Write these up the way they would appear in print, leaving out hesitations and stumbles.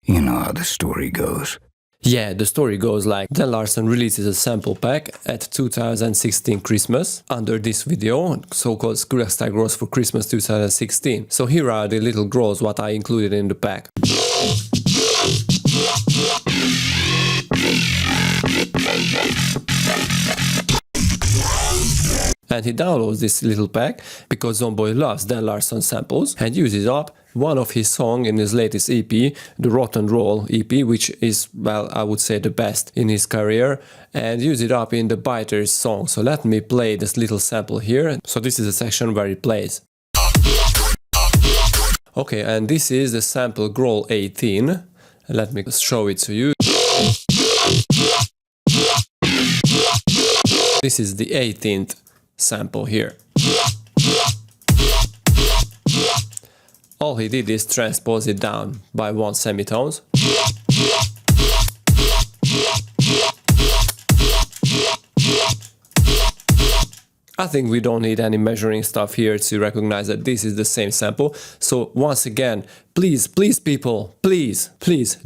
You know how the story goes. Yeah, the story goes like then Larsson releases a sample pack at 2016 Christmas under this video, so-called Style Growls for Christmas 2016. So here are the little growls what I included in the pack. And he downloads this little pack because Zomboy loves Dan Larsson samples and uses up one of his songs in his latest EP, the Rotten Roll EP, which is, well, I would say the best in his career, and use it up in the Biterz song. So let me play this little sample here. So this is a section where it plays. Okay, and this is the sample growl 18. Let me show it to you. This is the 18th sample here. All he did is transpose it down by 1 semitones. I think we don't need any measuring stuff here to recognize that this is the same sample. So once again, please people, please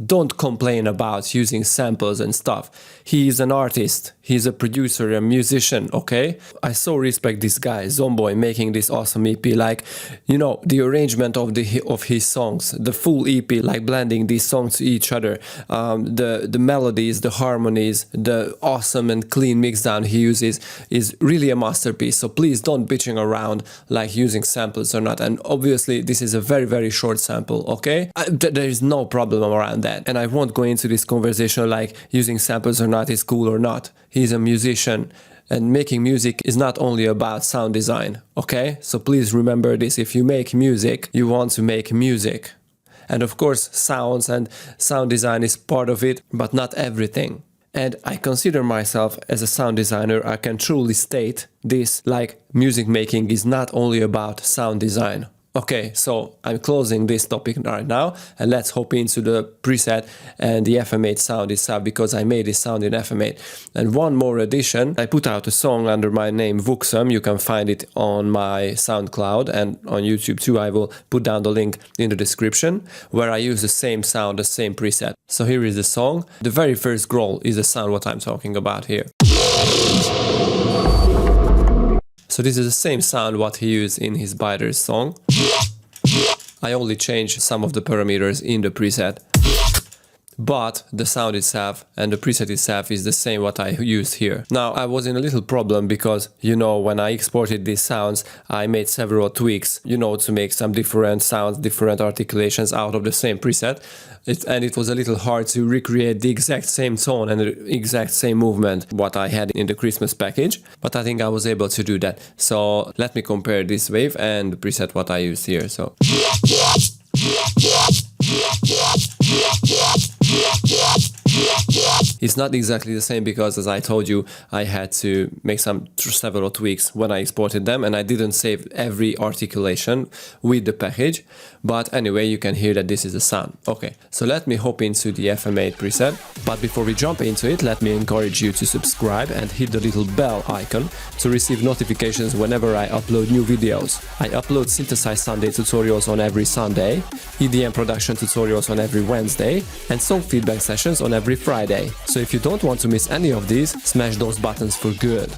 don't complain about using samples and stuff. He is an artist, he's a producer, a musician, okay? I so respect this guy, Zomboy, making this awesome EP, like, you know, the arrangement of his songs, the full EP, like blending these songs to each other, the melodies, the harmonies, the awesome and clean mixdown he uses is really a masterpiece. So please don't bitching around like using samples or not. And obviously this is a very short sample. Okay, there is no problem around that, and I won't go into this conversation like using samples or not is cool or not. He's a musician, and making music is not only about sound design, okay? So please remember this: if you make music, you want to make music, and of course sounds and sound design is part of it, but not everything. And I consider myself as a sound designer. I can truly state this, like music making is not only about sound design. Okay, so I'm closing this topic right now, and let's hop into the preset and the FM8 sound itself, because I made this sound in FM8. And one more addition, I put out a song under my name awsome. You can find it on my Soundcloud and on YouTube too. I will put down the link in the description, where I use the same sound, the same preset. So here is the song. The very first growl is the sound what I'm talking about here. So this is the same sound what he used in his Biterz song. I only changed some of the parameters in the preset, but the sound itself and the preset itself is the same what I used here. Now I was in a little problem because, you know, when I exported these sounds, I made several tweaks, you know, to make some different sounds, different articulations out of the same preset. And it was a little hard to recreate the exact same tone and the exact same movement what I had in the Christmas package, but I think I was able to do that. So let me compare this wave and the preset what I used here. So it's not exactly the same because, as I told you, I had to make several tweaks when I exported them, and I didn't save every articulation with the package. But anyway, you can hear that this is the sound. Okay, so let me hop into the FM8 preset. But before we jump into it, let me encourage you to subscribe and hit the little bell icon to receive notifications whenever I upload new videos. I upload Synthesize Sunday tutorials on every Sunday, EDM production tutorials on every Wednesday, and song feedback sessions on every Friday. So if you don't want to miss any of these, smash those buttons for good.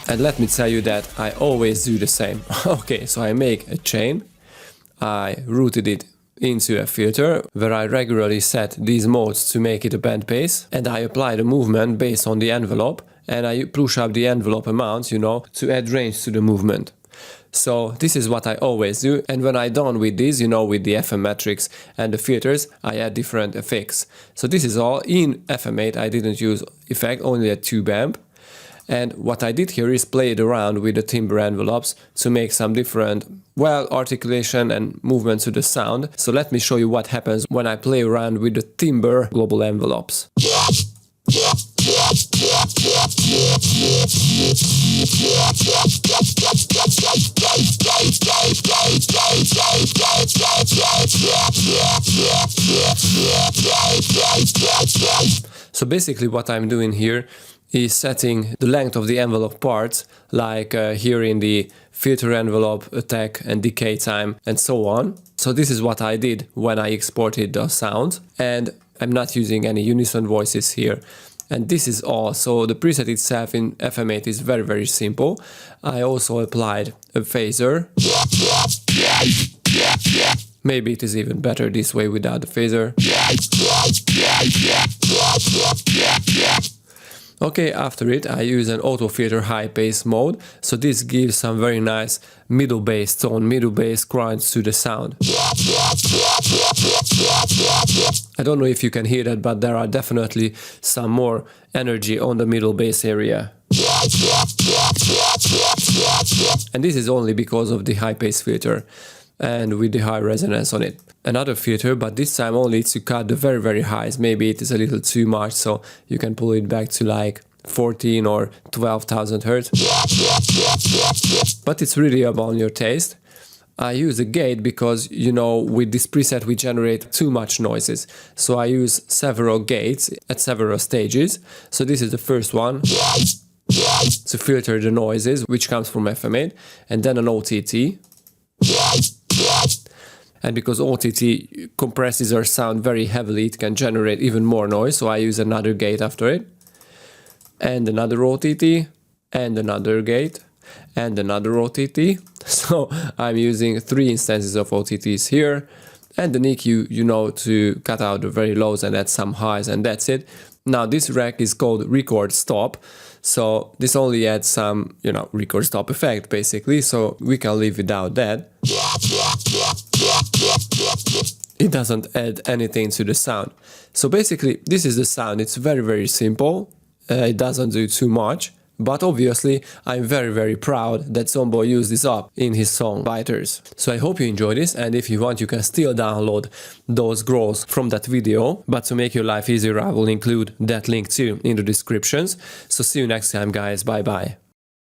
And let me tell you that I always do the same. Okay, so I make a chain, I routed it into a filter where I regularly set these modes to make it a band pace, and I apply the movement based on the envelope, and I push up the envelope amount, you know, to add range to the movement. So this is what I always do, and when I'm done with this, you know, with the FM metrics and the filters, I add different effects. So this is all in FM8. I didn't use effect, only a tube amp. And what I did here is played around with the timbre envelopes to make some different, well, articulation and movement to the sound. So let me show you what happens when I play around with the timbre global envelopes. So basically what I'm doing here is setting the length of the envelope parts, like here in the filter envelope, attack and decay time, and so on. So this is what I did when I exported the sound, and I'm not using any unison voices here. And this is all. So the preset itself in FM8 is very, very simple. I also applied a phaser. Maybe it is even better this way without the phaser. Okay, after it I use an auto filter high pace mode, so this gives some very nice middle bass tone, middle bass crunch to the sound. I don't know if you can hear that, but there are definitely some more energy on the middle bass area. And this is only because of the high pace filter and with the high resonance on it. Another filter, but this time only to cut the very, very highs. Maybe it is a little too much, so you can pull it back to like 14 or 12,000 Hertz. But it's really about your taste. I use a gate because, you know, with this preset we generate too much noises. So I use several gates at several stages. So this is the first one to filter the noises, which comes from FM8, and then an OTT. And because OTT compresses our sound very heavily, it can generate even more noise, so I use another gate after it. And another OTT, and another gate, and another OTT. So I'm using 3 instances of OTTs here. And the EQ, you know, to cut out the very lows and add some highs, and that's it. Now this rack is called record stop. So this only adds some, you know, record stop effect basically, so we can live without that. It doesn't add anything to the sound. So basically this is the sound. It's very, very simple. It doesn't do too much. But obviously, I'm very, very proud that Zomboy used this up in his song Biterz. So I hope you enjoyed this, and if you want, you can still download those growls from that video. But to make your life easier, I will include that link too in the descriptions. So see you next time, guys. Bye bye.